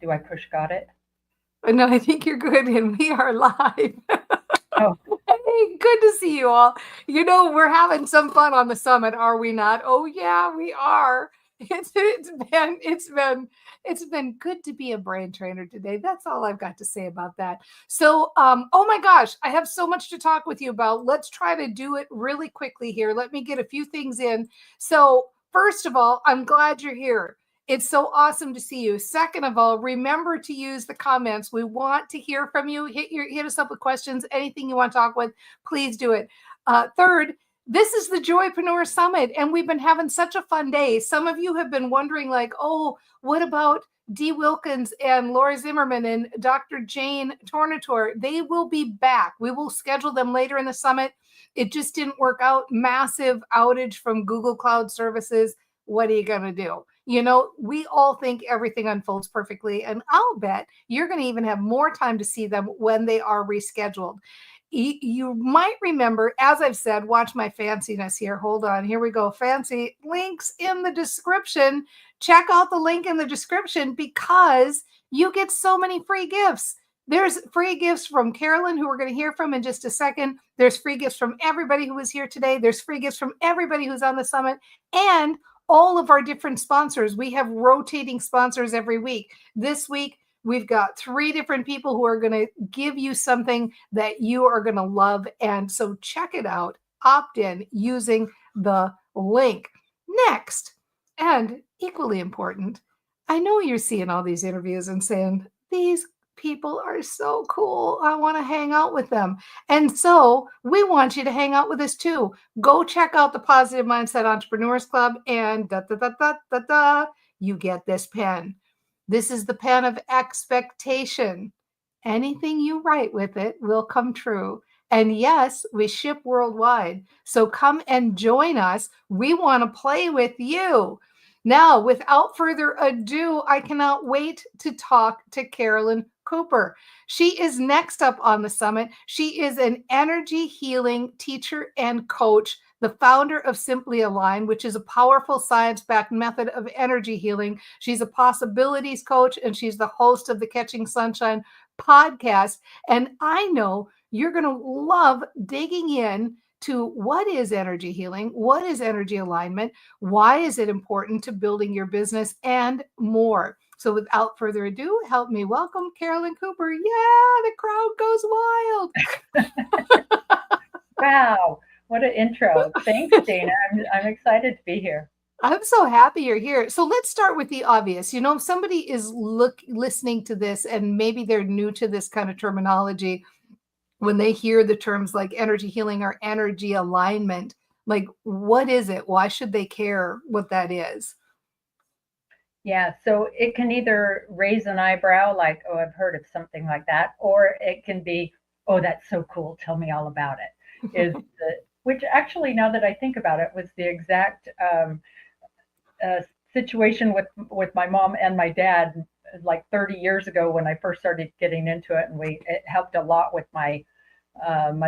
Do I push got it? No, I think you're good, and we are live. Oh, Hey, good to see you all. We're having some fun on the summit, are we not? Oh yeah, we are. It's been good to be a brain trainer today. That's all I've got to say about that. So, oh my gosh, I have so much to talk with you about. Let's try to do it really quickly here. Let me get a few things in. So, first of all, I'm glad you're here. It's so awesome to see you. Second of all, remember to use the comments. We want to hear from you. Hit us up with questions, anything you want to talk with, please do it. Third, this is the Joypreneur Summit, and we've been having such a fun day. Some of you have been wondering, like, oh, what about Dee Wilkins and Laura Zimmerman and Dr. Jane Tornator? They will be back. We will schedule them later in the summit. It just didn't work out. Massive outage from Google Cloud Services. What are you going to do? We all think everything unfolds perfectly, and I'll bet you're going to even have more time to see them when they are rescheduled. You might remember, as I've said, watch my fanciness here. Hold on. Here we go. Fancy links in the description. Check out the link in the description because you get so many free gifts. There's free gifts from Carolyn, who we're going to hear from in just a second. There's free gifts from everybody who was here today. There's free gifts from everybody who's on the summit. And all of our different sponsors. We have rotating sponsors every week. This week, we've got 3 different people who are going to give you something that you are going to love. And so check it out. Opt in using the link. Next, and equally important, I know you're seeing all these interviews and saying, these people are so cool. I want to hang out with them. And so we want you to hang out with us too. Go check out the Positive Mindset Entrepreneurs Club and you get this pen. This is the pen of expectation. Anything you write with it will come true. And yes, we ship worldwide. So come and join us. We want to play with you. Now, without further ado, I cannot wait to talk to Carolyn Cooper. She is next up on the summit. She is an energy healing teacher and coach, the founder of SimplyAlign, which is a powerful science-backed method of energy healing. She's a possibilities coach, and she's the host of the Catching Sunshine podcast. And I know you're going to love digging in to what is energy healing, what is energy alignment, why is it important to building your business, and more. So without further ado, help me welcome Carolyn Cooper. Yeah, the crowd goes wild. wow. What an intro. Thanks, Dana. I'm excited to be here. I'm so happy you're here. So let's start with the obvious. If somebody is listening to this and maybe they're new to this kind of terminology, when they hear the terms like energy healing or energy alignment, like what is it? Why should they care what that is? Yeah, so it can either raise an eyebrow, like, oh, I've heard of something like that, or it can be, oh, that's so cool. Tell me all about it. Which actually, now that I think about it, was the exact uh, situation with my mom and my dad like 30 years ago when I first started getting into it, and it helped a lot with my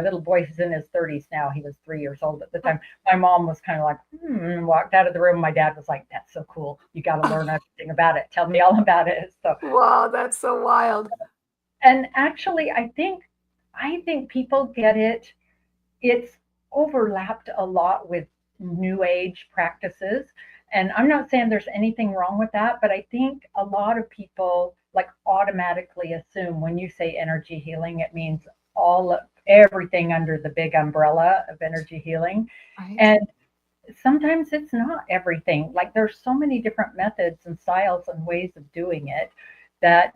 little boy who's in his 30s now. He was 3 years old at the time. My mom was kind of like, walked out of the room. My dad was like, that's so cool. You got to learn everything about it. Tell me all about it. So, wow, that's so wild. and actually, I think people get it. It's overlapped a lot with new age practices. And I'm not saying there's anything wrong with that, but I think a lot of people like automatically assume when you say energy healing, it means everything under the big umbrella of energy healing. Right. And sometimes it's not everything. Like there's so many different methods and styles and ways of doing it that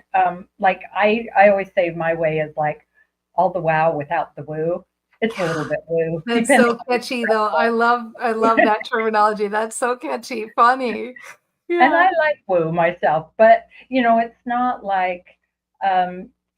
like I always say my way is like all the wow without the woo. It's a little bit woo. That's so catchy though. I love that terminology. That's so catchy. Funny. Yeah. And I like woo myself, but it's not like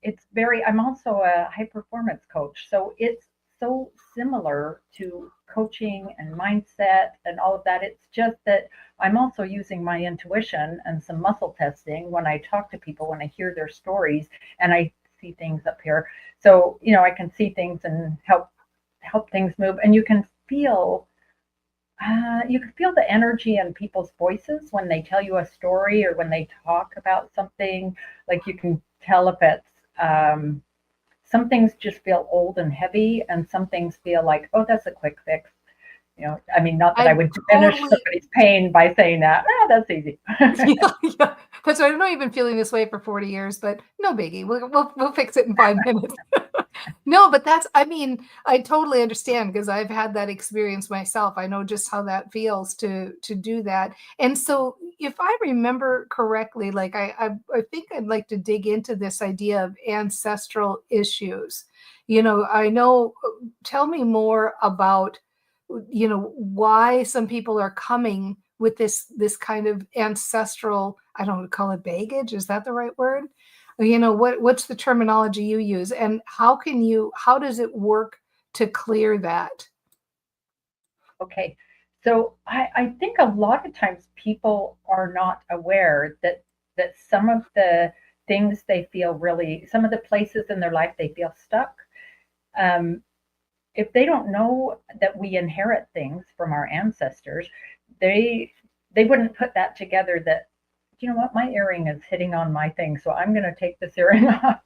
it's very, I'm also a high performance coach. So it's so similar to coaching and mindset and all of that. It's just that I'm also using my intuition and some muscle testing when I talk to people, when I hear their stories and I see things up here. So, I can see things and help things move, and you can feel You can feel the energy in people's voices when they tell you a story or when they talk about something. Like you can tell if it's some things just feel old and heavy, and some things feel like, oh, that's a quick fix. I mean, not that I I would diminish totally somebody's pain by saying that. That's easy. yeah, yeah. That's why I'm not even feeling this way for 40 years, but no biggie. We'll fix it in 5 minutes. No, but I mean, I totally understand because I've had that experience myself. I know just how that feels to do that. And so if I remember correctly, like I think I'd like to dig into this idea of ancestral issues. I know, tell me more about, why some people are coming with this kind of ancestral, I don't call it baggage. Is that the right word? What's the terminology you use, and how does it work to clear that? Okay. So I think a lot of times people are not aware that some of the things they feel really, some of the places in their life they feel stuck. Um, if they don't know that we inherit things from our ancestors, they they wouldn't put that together that, you know what, my earring is hitting on my thing, so I'm going to take this earring off.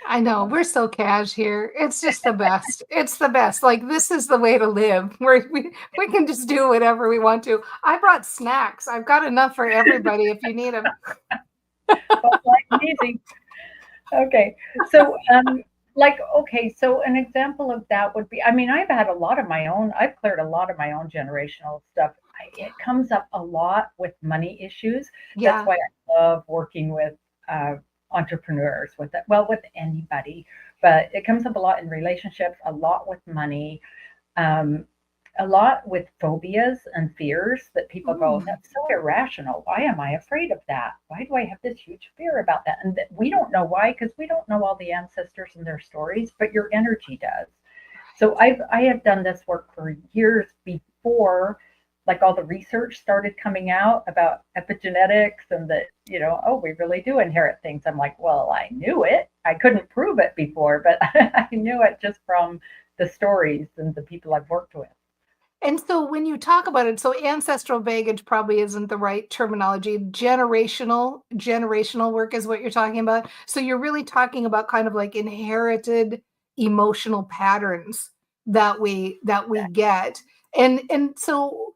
I know we're so cash here. It's just the best. It's the best. Like this is the way to live. Where we can just do whatever we want to. I brought snacks. I've got enough for everybody if you need them. But like easy. Okay. So, okay, so an example of that would be, I mean, I've cleared a lot of my own generational stuff. It comes up a lot with money issues. That's Yeah. why I love working with uh, entrepreneurs, with anybody, but it comes up a lot in relationships, a lot with money, um, a lot with phobias and fears that people go, Mm. that's so irrational. Why am I afraid of that? Why do I have this huge fear about that? And that we don't know why, because we don't know all the ancestors and their stories, but your energy does. So I have done this work for years before like all the research started coming out about epigenetics and that, oh, we really do inherit things. I'm like, well, I knew it. I couldn't prove it before, but I knew it just from the stories and the people I've worked with. And so when you talk about it, so ancestral baggage probably isn't the right terminology. Generational work is what you're talking about. So you're really talking about kind of like inherited emotional patterns that we get. And so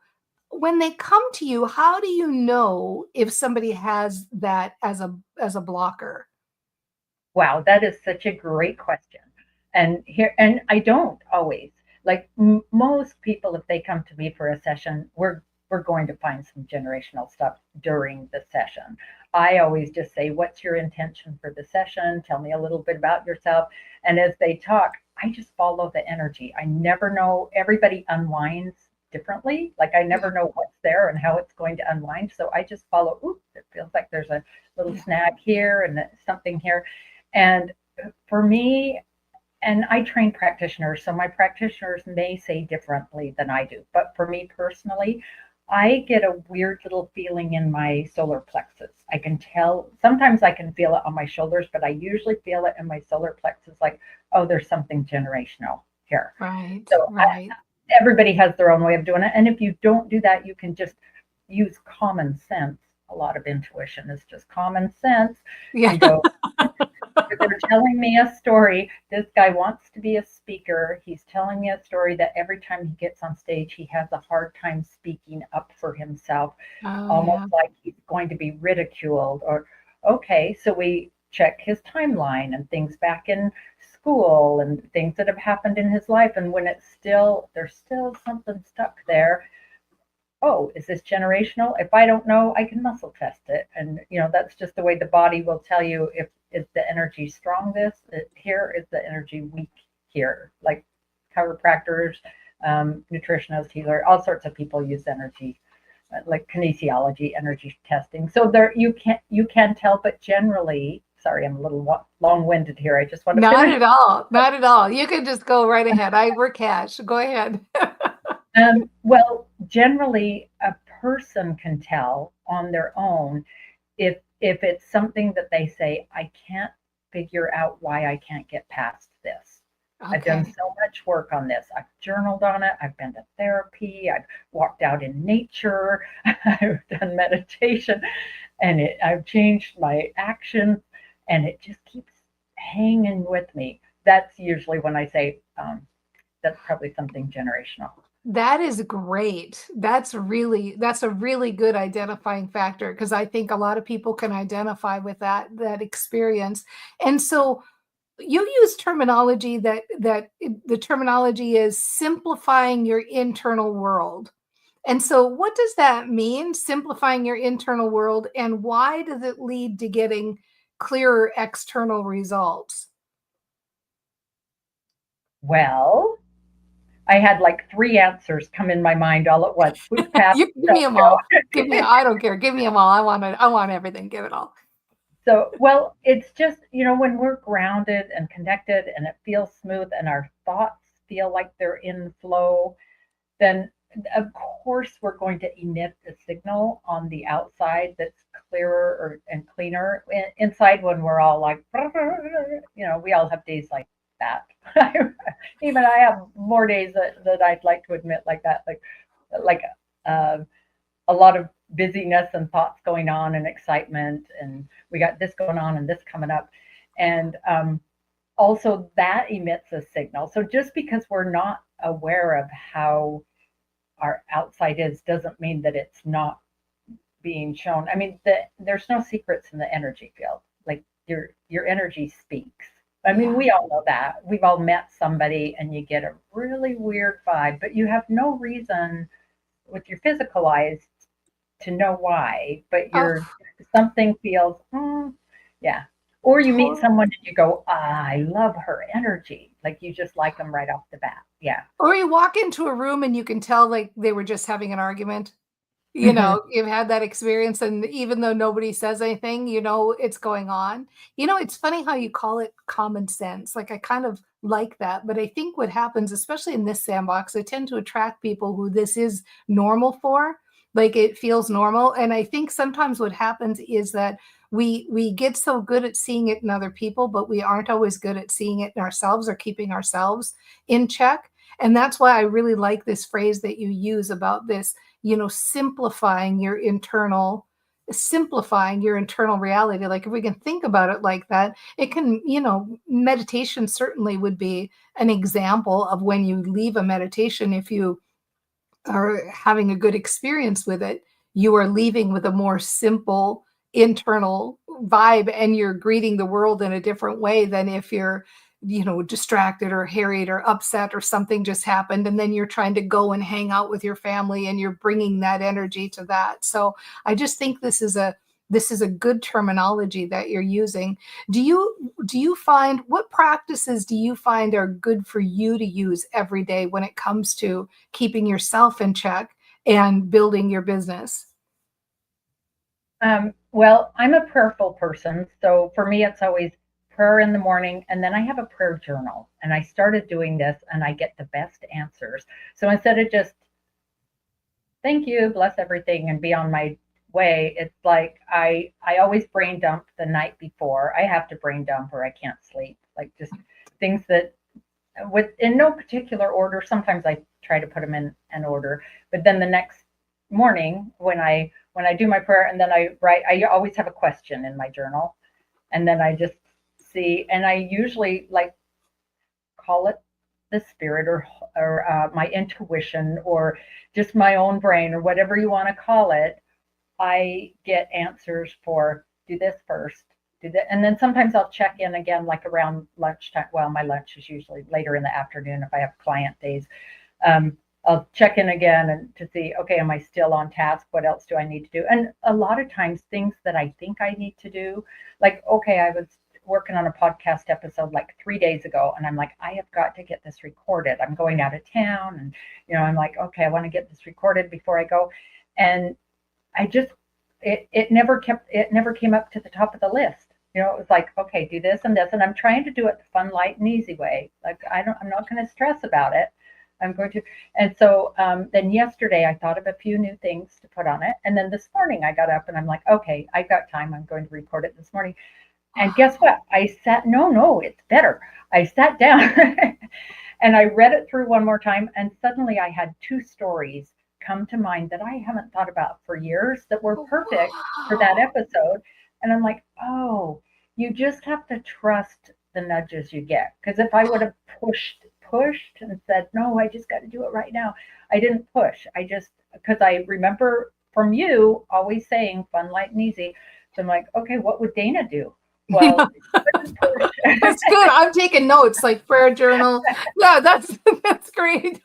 when they come to you, how do you know if somebody has that as a blocker? Wow, that is such a great question. And I don't always like most people, if they come to me for a session, we're going to find some generational stuff during the session. I always just say, what's your intention for the session? Tell me a little bit about yourself. And as they talk, I just follow the energy. I never know, everybody unwinds differently. Like I Yeah. never know what's there and how it's going to unwind. So I just follow, ooh, it feels like there's a little Yeah. snag here and something here. And for me, and I train practitioners, so my practitioners may say differently than I do. But for me personally, I get a weird little feeling in my solar plexus. I can tell, sometimes I can feel it on my shoulders, but I usually feel it in my solar plexus like, oh, there's something generational here. Right, So right. everybody has their own way of doing it. And if you don't do that, you can just use common sense. A lot of intuition is just common sense Yeah. and go, they're telling me a story. This guy wants to be a speaker. He's telling me a story that every time he gets on stage, he has a hard time speaking up for himself, Oh, almost yeah. like he's going to be ridiculed. Or, okay, so we check his timeline and things back in school and things that have happened in his life. And when there's still something stuck there, oh, is this generational? If I don't know, I can muscle test it. And, that's just the way the body will tell you if is the energy strong here, is the energy weak here. Like chiropractors, nutritionists, healer, all sorts of people use energy, like kinesiology, energy testing. So there you can tell, but generally, sorry, I'm a little long-winded here. I just want to Not finish. at all. Not at all. You can just go right ahead. We're cash. Go ahead. Well, generally, a person can tell on their own if it's something that they say, I can't figure out why I can't get past this. I've done Okay. so much work on this. I've journaled on it. I've been to therapy. I've walked out in nature. I've done meditation, and I've changed my actions, and it just keeps hanging with me. That's usually when I say that's probably something generational. That is great. That's a really good identifying factor because I think a lot of people can identify with that experience. And so you use terminology the terminology is simplifying your internal world. And so what does that mean, simplifying your internal world, and why does it lead to getting clearer external results? Well, I had like three answers come in my mind all at once. Which path You give shall me them we all. Give me go? I don't care. Give me them all. I want everything. Give it all. So, well, it's just, when we're grounded and connected and it feels smooth and our thoughts feel like they're in flow, then of course we're going to emit a signal on the outside that's clearer and cleaner. Inside, when we're all like, we all have days like that. Even I have more days that I'd like to admit like that, like uh, a lot of busyness and thoughts going on and excitement, and we got this going on and this coming up, and also that emits a signal. So just because we're not aware of how our outside is doesn't mean that it's not being shown. I mean, there's no secrets in the energy field. Like your energy speaks. I mean, Yeah. we all know that. We've all met somebody and you get a really weird vibe, but you have no reason with your physical eyes to know why, but Oh, your something feels, yeah. Or you meet totally. someone and you go, I love her energy. Like you just like them right off the bat. Yeah. Or you walk into a room and you can tell like they were just having an argument. Hmm. You've had that experience, and even though nobody says anything, it's going on. It's funny how you call it common sense. Like I kind of like that, but I think what happens, especially in this sandbox, I tend to attract people who this is normal for. Like it feels normal, and I think sometimes what happens is that we get so good at seeing it in other people, but we aren't always good at seeing it in ourselves or keeping ourselves in check. And that's why I really like this phrase that you use about this, simplifying your internal reality. Like if we can think about it like that, it can, meditation certainly would be an example of when you leave a meditation, if you are having a good experience with it, you are leaving with a more simple internal vibe, and you're greeting the world in a different way than if you're distracted or harried or upset or something just happened, and then you're trying to go and hang out with your family and you're bringing that energy to that. So I just think this is a good terminology that you're using. Do you find, what practices do you find are good for you to use every day when it comes to keeping yourself in check and building your business? Well, I'm a prayerful person. So for me, it's always prayer in the morning. And then I have a prayer journal. And I started doing this and I get the best answers. So instead of just thank you, bless everything, and be on my way. It's like I always brain dump the night before. I have to brain dump or I can't sleep. Like just things that with in no particular order. Sometimes I try to put them in an order, but then the next morning when I do my prayer and then I write, I always have a question in my journal, and then I just see, and I usually like call it the spirit or my intuition or just my own brain or whatever you want to call it. I get answers for do this first, do that, and then sometimes I'll check in again like around lunchtime. Well, my lunch is usually later in the afternoon if I have client days. Um, I'll check in again and to see, okay, am I still on task? What else do I need to do? And a lot of times things that I think I need to do, like, okay, I was working on a podcast episode like 3 days ago, and I'm like, I have got to get this recorded. I'm going out of town, and I'm like, okay, I want to get this recorded before I go. And I just it never came up to the top of the list. It was like, okay, do this and this, and I'm trying to do it the fun, light, and easy way. Like I'm not going to stress about it. I'm going to, and so then yesterday I thought of a few new things to put on it, and then this morning I got up and I'm like, okay, I've got time. I'm going to record it this morning. And guess what? No, it's better. I sat down and I read it through one more time, and suddenly I had two stories come to mind that I haven't thought about for years that were perfect for that Wow. episode. And I'm like, oh, you just have to trust the nudges you get. Because if I would have pushed and said, no, I just got to do it right now, I didn't push. Because I remember from you always saying fun, light, and easy. So I'm like, okay, what would Dana do? Yeah. Well, couldn't push. That's good. I'm taking notes like prayer journal. Yeah, that's great.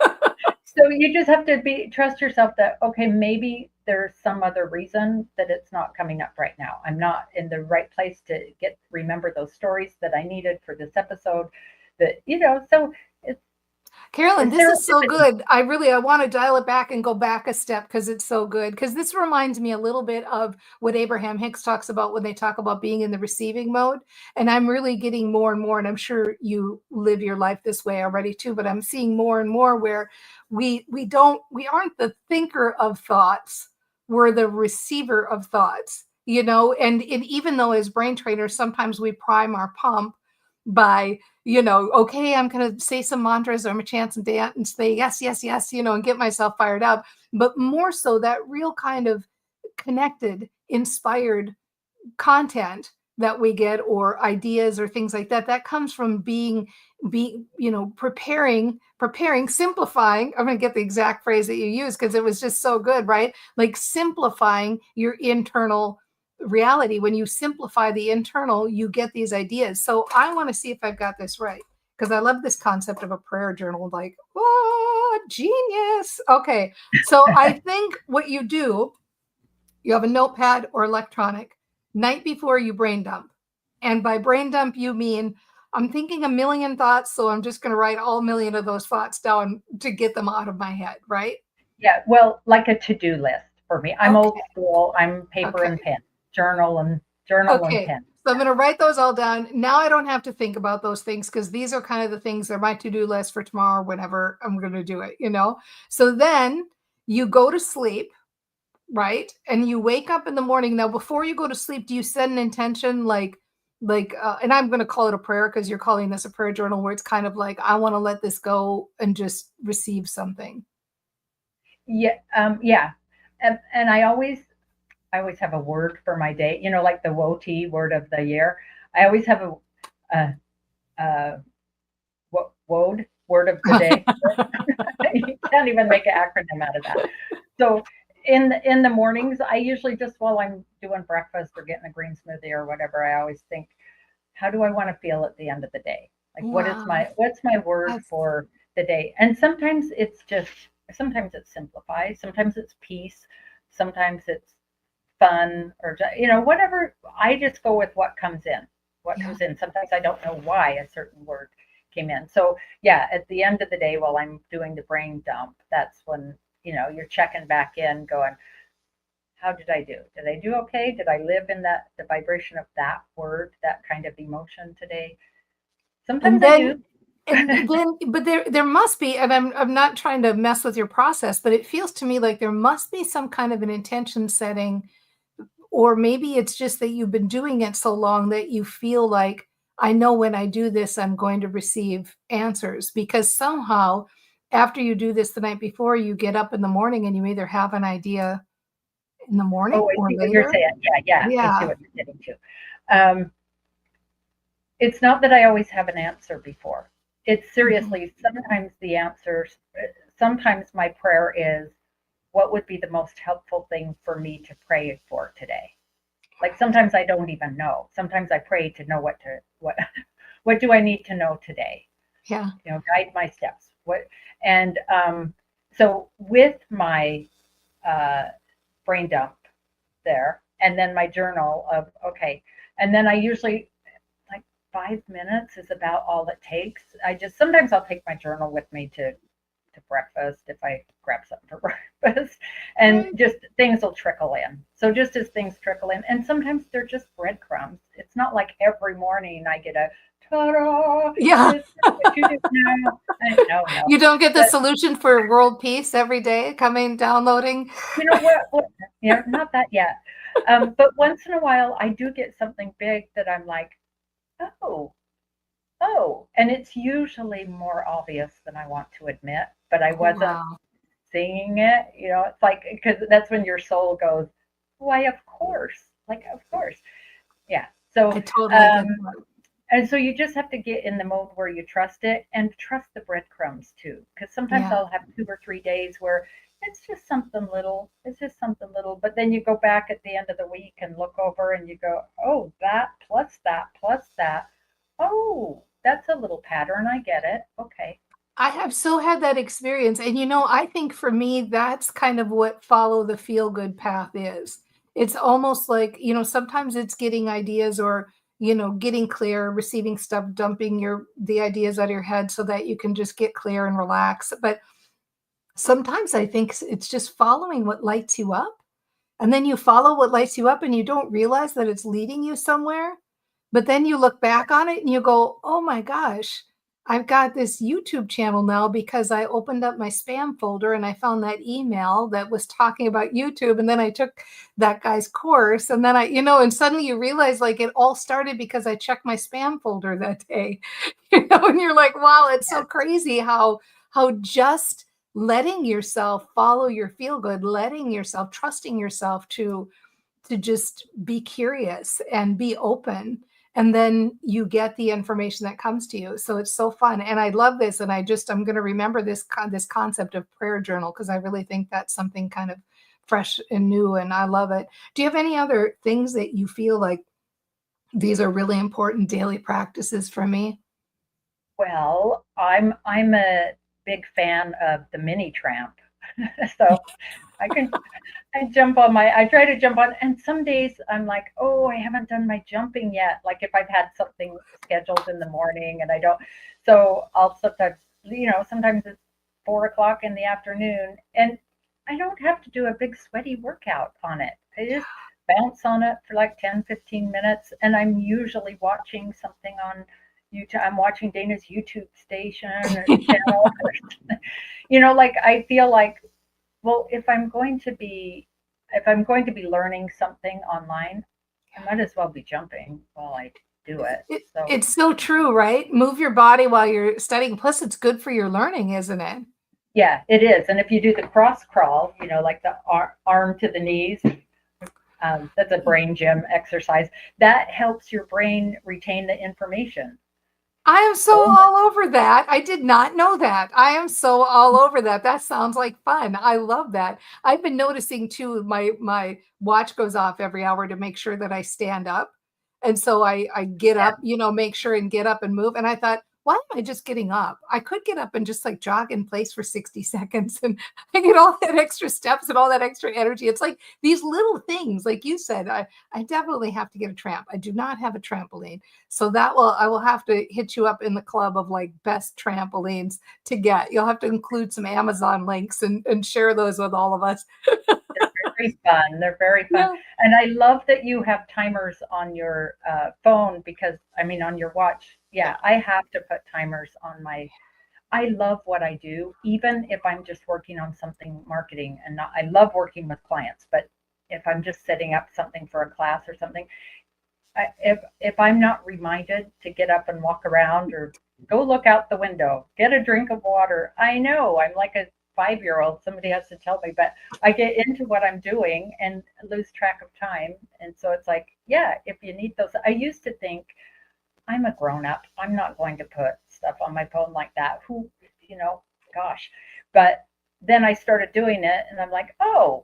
So you just have to trust yourself that, okay, maybe there's some other reason that it's not coming up right now. I'm not in the right place to remember those stories that I needed for this episode. So Carolyn, it's this is so serendipity. good. I want to dial it back and go back a step because it's so good. Because this reminds me a little bit of what Abraham Hicks talks about when they talk about being in the receiving mode. And I'm really getting more and more, and I'm sure you live your life this way already too, but I'm seeing more and more where we aren't the thinker of thoughts, we're the receiver of thoughts, and even though as brain trainers, sometimes we prime our pump by okay, I'm going to say some mantras or I'm a chant and dance and say yes, yes, yes, and get myself fired up. But more so that real kind of connected, inspired content that we get or ideas or things like that, that comes from preparing, simplifying. I'm going to get the exact phrase that you use because it was just so good, right? Like simplifying your internal reality. When you simplify the internal, you get these ideas. So I want to see if I've got this right because I love this concept of a prayer journal. Like, oh, genius. Okay. So I think what you do, you have a notepad or electronic night before you brain dump. And by brain dump, you mean I'm thinking a million thoughts. So I'm just going to write all million of those thoughts down to get them out of my head. Right. Yeah, well, like a to-do list for me. I'm old Okay. school. I'm paper Okay. and pen, journal and Okay. pen. So I'm going to write those all down. Now I don't have to think about those things because these are kind of the things that are my to-do list for tomorrow, whenever I'm going to do it. So then you go to sleep, right? And you wake up in the morning. Now, before you go to sleep, do you set an intention and I'm going to call it a prayer because you're calling this a prayer journal where it's kind of like, I want to let this go and just receive something. Yeah, yeah. And I always have a word for my day, like the WOT word of the year. I always have a WOD word of the day. You can't even make an acronym out of that. So in the mornings, I usually just while I'm doing breakfast or getting a green smoothie or whatever, I always think, how do I want to feel at the end of the day? Like Wow. what's my word That's for the day? And sometimes it's simplify, sometimes it's peace, sometimes it's fun or whatever. I just go with what yeah. comes in. Sometimes I don't know why a certain word came in. So yeah, at the end of the day while I'm doing the brain dump, that's when you're checking back in going, how did I do? Did I do okay? Did I live in the vibration of that word, that kind of emotion today? And Sometimes I then do. but there must be, and I'm not trying to mess with your process, but it feels to me like there must be some kind of an intention setting, or maybe it's just that you've been doing it so long that you feel like, I know when I do this, I'm going to receive answers, because somehow after you do this the night before, you get up in the morning and you either have an idea in the morning Oh, I or see what you're later. saying. Yeah, yeah, I see Yeah. what you're getting to. Um, it's not that I always have an answer before. It's Mhm. seriously, sometimes my prayer is, what would be the most helpful thing for me to pray for today? Like sometimes I don't even know. Sometimes I pray to know what do I need to know today? Yeah. Guide my steps. So with my uh, brain dump there, and then my journal of okay, and then I usually like 5 minutes is about all it takes. Sometimes I'll take my journal with me to breakfast if I grab something for breakfast, and Right. just things will trickle in. So just as things trickle in, and sometimes they're just breadcrumbs. It's not like every morning I get a ta-da. Yeah. This is what you do now. No, no. You don't get the But solution for world peace every day coming, downloading. you know what? Not that yet. But once in a while, I do get something big that I'm like, oh, oh. And it's usually more obvious than I want to admit, but I wasn't Wow. seeing it. It's like, because that's when your soul goes, why, of course. Like, of course. Yeah. So, I totally um, get that. and so you just have to get in the mode where you trust it and trust the breadcrumbs too. Because sometimes Yeah. I'll have 2 or 3 days where it's just something little. It's just something little. But then you go back at the end of the week and look over and you go, oh, that plus that plus that. Oh, that's a little pattern. I get it. Okay. I have so had that experience. And I think for me, that's kind of what follow the feel good path is. It's almost like, sometimes it's getting ideas or, getting clear, receiving stuff, dumping the ideas out of your head so that you can just get clear and relax. But sometimes I think it's just following what lights you up. And then you follow what lights you up and you don't realize that it's leading you somewhere. But then you look back on it and you go, oh my gosh, I've got this YouTube channel now because I opened up my spam folder and I found that email that was talking about YouTube. And then I took that guy's course. And then and suddenly you realize like it all started because I checked my spam folder that day. And you're like, wow, it's so crazy how just letting yourself follow your feel good, letting yourself, trusting yourself to just be curious and be open. And then you get the information that comes to you. So it's so fun. And I love this. And I'm going to remember this concept of prayer journal, because I really think that's something kind of fresh and new. And I love it. Do you have any other things that you feel like these are really important daily practices for me? Well, I'm a big fan of the mini tramp. So I can I try to jump on, and some days I'm like, oh, I haven't done my jumping yet. Like if I've had something scheduled in the morning and I don't, so I'll sometimes it's 4 o'clock in the afternoon and I don't have to do a big sweaty workout on it. I just bounce on it for like 10, 15 minutes. And I'm usually watching something on YouTube. I'm watching Dana's YouTube station or channel. Like I feel like, well, if I'm going to be learning something online, I might as well be jumping while I do it. So It's so true, right? Move your body while you're studying. Plus, it's good for your learning, isn't it? yeah, it is. And if you do the cross crawl, like the arm to the knees, that's a brain gym exercise. That helps your brain retain the information. I am so Oh, all over that. I did not know that. I am so all over that. That sounds like fun. I love that. I've been noticing too, my watch goes off every hour to make sure that I stand up. And so I get yeah. up, make sure and get up and move. And I thought, why am I just getting up? I could get up and just like jog in place for 60 seconds and I get all that extra steps and all that extra energy. It's like these little things, like you said, I definitely have to get a tramp. I do not have a trampoline. So I will have to hit you up in the club of like best trampolines to get. You'll have to include some Amazon links and share those with all of us. They're very fun. They're very fun. Yeah. And I love that you have timers on your phone because, I mean, on your watch. Yeah, I have to put timers on my. I love what I do, even if I'm just working on something marketing and not, I love working with clients, but if I'm just setting up something for a class or something, if I'm not reminded to get up and walk around or go look out the window, get a drink of water, I know I'm like a 5-year old. Somebody has to tell me, but I get into what I'm doing and lose track of time. And so it's like, yeah, if you need those, I used to think I'm a grown up. I'm not going to put stuff on my phone like that. Gosh. But then I started doing it and I'm like, oh,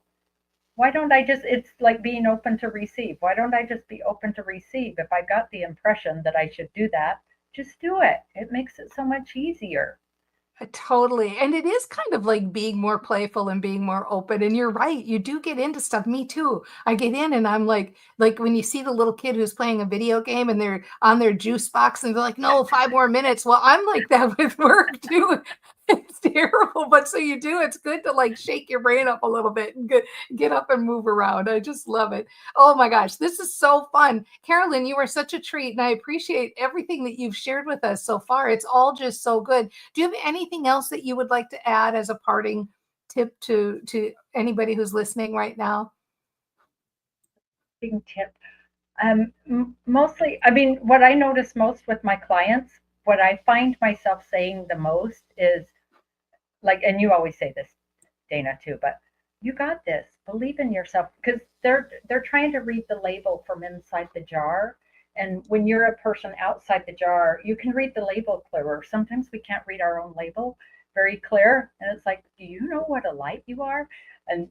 why don't I just, it's like being open to receive. Why don't I just be open to receive? If I got the impression that I should do that, just do it. It makes it so much easier. Totally. And it is kind of like being more playful and being more open. And you're right. You do get into stuff. Me too. I get in and I'm like when you see the little kid who's playing a video game and they're on their juice box and they're like, no, 5 more minutes. Well, I'm like that with work too. It's terrible. But so you do. It's good to like shake your brain up a little bit and get up and move around. I just love it. Oh my gosh. This is so fun. Carolyn, you are such a treat. And I appreciate everything that you've shared with us so far. It's all just so good. Do you have anything else that you would like to add as a parting tip to anybody who's listening right now? Big tip. Mostly, I mean, what I notice most with my clients, what I find myself saying the most is like, and you always say this, Dana, too, but you got this. Believe in yourself, because they're trying to read the label from inside the jar. And when you're a person outside the jar, you can read the label clearer. Sometimes we can't read our own label very clear, and it's like, do you know what a light you are? And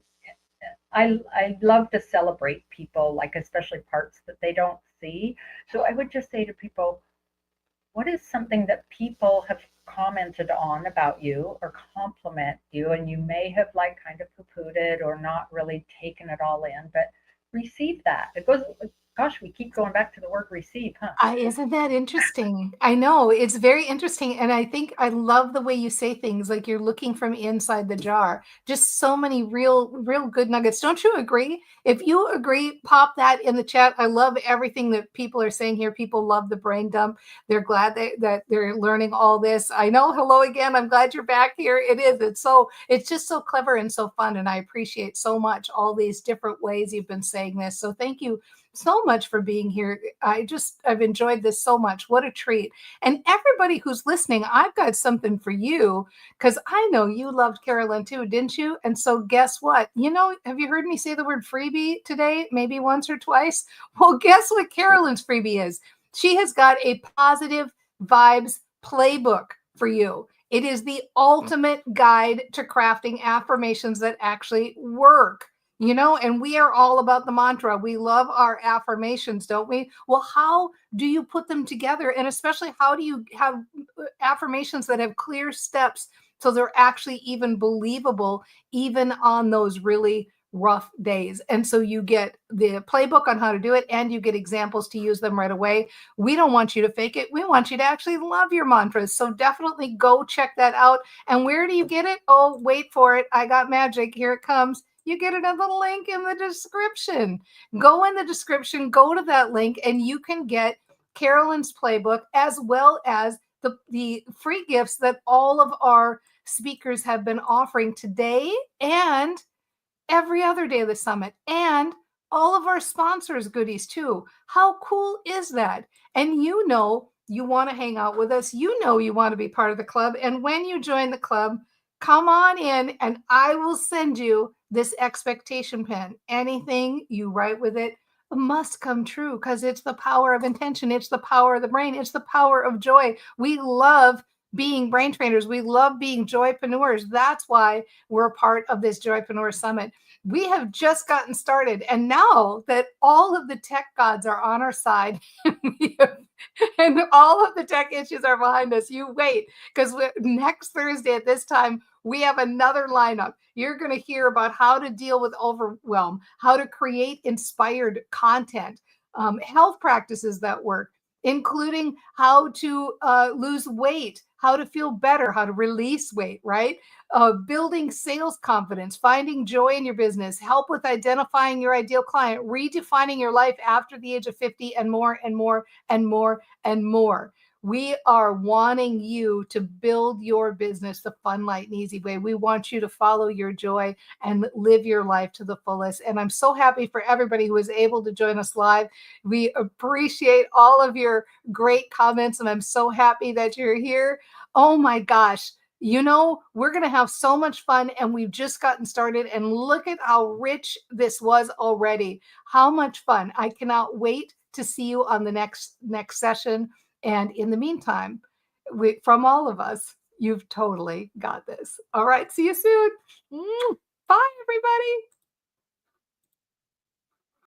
I love to celebrate people, like especially parts that they don't see. So I would just say to people, what is something that people have commented on about you or compliment you, and you may have like kind of poo-pooed it or not really taken it all in, but receive that. It goes, gosh, we keep going back to the word receive, huh? Isn't that interesting? I know it's very interesting. And I think I love the way you say things like you're looking from inside the jar. Just so many real good nuggets. Don't you agree? If you agree, pop that in the chat. I love everything that people are saying here. People love the brain dump. They're glad that they're learning all this. I know. Hello again. I'm glad you're back here. It is. It's just so clever and so fun. And I appreciate so much all these different ways you've been saying this. So thank you so much for being here. I've enjoyed this so much. What a treat. And everybody who's listening, I've got something for you, because I know you loved Carolyn too, didn't you? And so guess what? Have you heard me say the word freebie today? Maybe once or twice. Well, guess what Carolyn's freebie is? She has got a positive vibes playbook for you. It is the ultimate guide to crafting affirmations that actually work. And we are all about the mantra. We love our affirmations, don't we? Well, how do you put them together? And especially, how do you have affirmations that have clear steps so they're actually even believable, even on those really rough days? And so you get the playbook on how to do it, and you get examples to use them right away. We don't want you to fake it. We want you to actually love your mantras. So definitely go check that out. And where do you get it? Oh, wait for it. I got magic. Here it comes. You get it at the link in the description. Go in the description, go to that link, and you can get Carolyn's playbook, as well as the free gifts that all of our speakers have been offering today and every other day of the summit, and all of our sponsors goodies too. How cool is that? And you want to hang out with us. You want to be part of the club. And when you join the club, come on in and I will send you this expectation pen. Anything you write with it must come true, because it's the power of intention. It's the power of the brain. It's the power of joy. We love being brain trainers. We love being joypreneurs. That's why we're a part of this Joypreneur Summit. We have just gotten started. And now that all of the tech gods are on our side and all of the tech issues are behind us, you wait, because next Thursday at this time, we have another lineup. You're going to hear about how to deal with overwhelm, how to create inspired content, health practices that work, including how to lose weight, how to feel better, how to release weight, right? Building sales confidence, finding joy in your business, help with identifying your ideal client, redefining your life after the age of 50, and more and more and more and more. We are wanting you to build your business the fun, light, and easy way. We want you to follow your joy and live your life to the fullest. And I'm so happy for everybody who was able to join us live. We appreciate all of your great comments, and I'm so happy that you're here. Oh my gosh. We're going to have so much fun, and we've just gotten started, and look at how rich this was already. How much fun. I cannot wait to see you on the next session. And in the meantime, from all of us, you've totally got this. All right. See you soon. Bye, everybody.